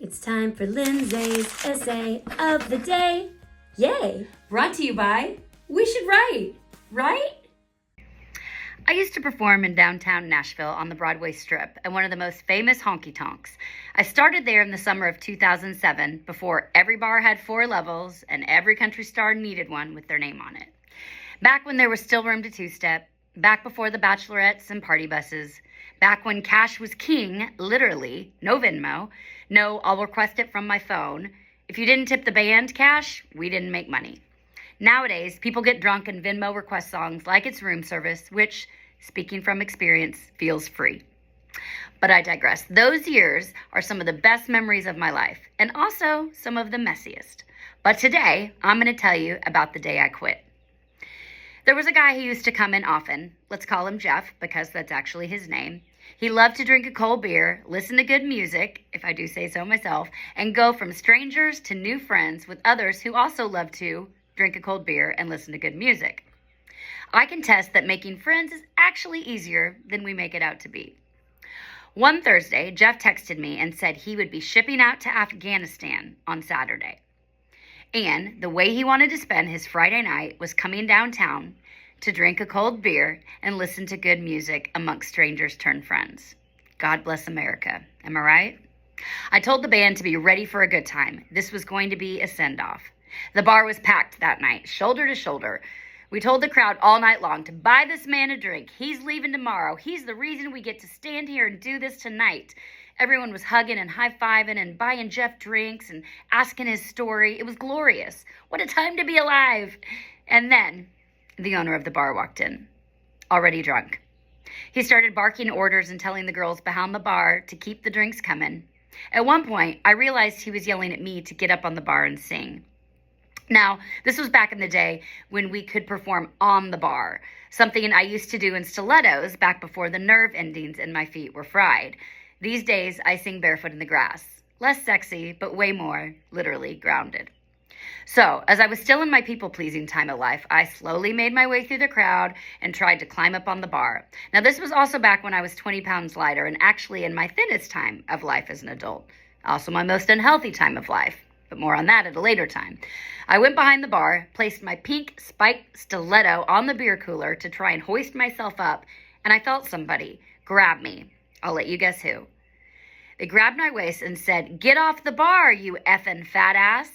It's time for Lindsay's essay of the day. Yay! Brought to you by We Should Write, right? I used to perform in downtown Nashville on the Broadway Strip at one of the most famous honky-tonks. I started there in the summer of 2007 before every bar had 4 levels and every country star needed one with their name on it. Back when there was still room to two-step, back before the bachelorettes and party buses, back when cash was king, literally, no Venmo, no I'll request it from my phone. If you didn't tip the band cash, we didn't make money. Nowadays, people get drunk and Venmo request songs like it's room service, which, speaking from experience, feels free. But I digress. Those years are some of the best memories of my life, and also some of the messiest. But today, I'm going to tell you about the day I quit. There was a guy who used to come in often. Let's call him Jeff, because that's actually his name. He loved to drink a cold beer, listen to good music, if I do say so myself, and go from strangers to new friends with others who also loved to drink a cold beer and listen to good music. I can test that making friends is actually easier than we make it out to be. One Thursday, Jeff texted me and said he would be shipping out to Afghanistan on Saturday. And the way he wanted to spend his Friday night was coming downtown to drink a cold beer and listen to good music amongst strangers turned friends. God bless America. Am I right? I told the band to be ready for a good time. This was going to be a send-off. The bar was packed that night, shoulder to shoulder. We told the crowd all night long to buy this man a drink. He's leaving tomorrow. He's the reason we get to stand here and do this tonight. Everyone was hugging and high-fiving and buying Jeff drinks and asking his story. It was glorious. What a time to be alive. And then the owner of the bar walked in, already drunk. He started barking orders and telling the girls behind the bar to keep the drinks coming. At one point, I realized he was yelling at me to get up on the bar and sing. Now, this was back in the day when we could perform on the bar, something I used to do in stilettos back before the nerve endings in my feet were fried. These days, I sing barefoot in the grass. Less sexy, but way more, literally, grounded. So, as I was still in my people-pleasing time of life, I slowly made my way through the crowd and tried to climb up on the bar. Now, this was also back when I was 20 pounds lighter and actually in my thinnest time of life as an adult. Also my most unhealthy time of life, but more on that at a later time. I went behind the bar, placed my pink spiked stiletto on the beer cooler to try and hoist myself up, and I felt somebody grab me. I'll let you guess who. They grabbed my waist and said, "Get off the bar, you effing fat ass."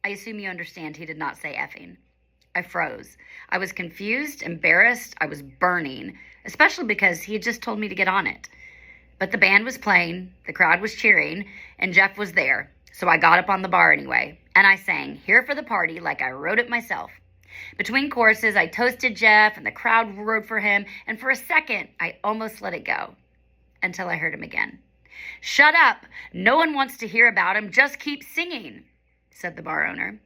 I assume you understand he did not say effing. I froze. I was confused, embarrassed. I was burning, especially because he had just told me to get on it. But the band was playing, the crowd was cheering, and Jeff was there. So I got up on the bar anyway, and I sang "Here for the Party" like I wrote it myself. Between choruses, I toasted Jeff, and the crowd roared for him, and for a second, I almost let it go, until I heard him again. "Shut up! No one wants to hear about him. Just keep singing," said the bar owner.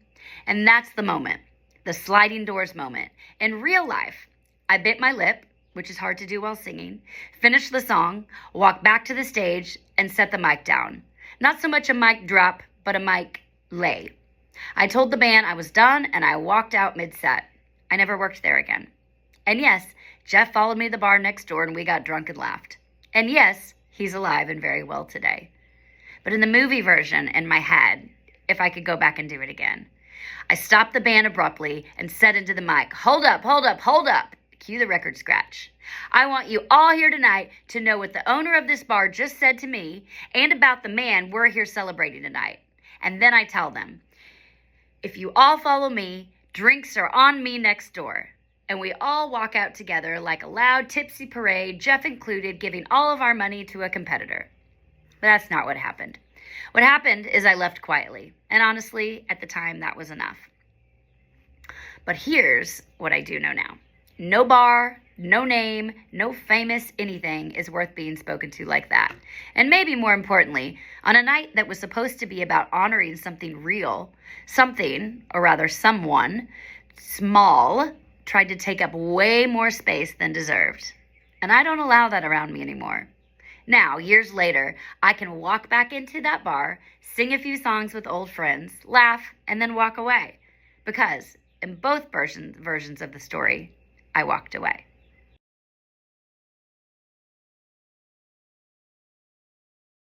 And that's the moment, the sliding doors moment. In real life, I bit my lip, which is hard to do while singing, finished the song, walked back to the stage, and set the mic down. Not so much a mic drop, but a mic lay. I told the band I was done, and I walked out mid-set. I never worked there again. And yes, Jeff followed me to the bar next door, and we got drunk and laughed. And yes, he's alive and very well today. But in the movie version, in my head, if I could go back and do it again, I stopped the band abruptly and said into the mic, "Hold up, hold up, hold up." Cue the record scratch. "I want you all here tonight to know what the owner of this bar just said to me and about the man we're here celebrating tonight." And then I tell them, "If you all follow me, drinks are on me next door." And we all walk out together like a loud, tipsy parade, Jeff included, giving all of our money to a competitor. But that's not what happened. What happened is I left quietly. And honestly, at the time, that was enough. But here's what I do know now. No bar, no name, no famous anything is worth being spoken to like that. And maybe more importantly, on a night that was supposed to be about honoring something real, something, or rather someone, small, tried to take up way more space than deserved. And I don't allow that around me anymore. Now, years later, I can walk back into that bar, sing a few songs with old friends, laugh, and then walk away. Because in both versions of the story, I walked away.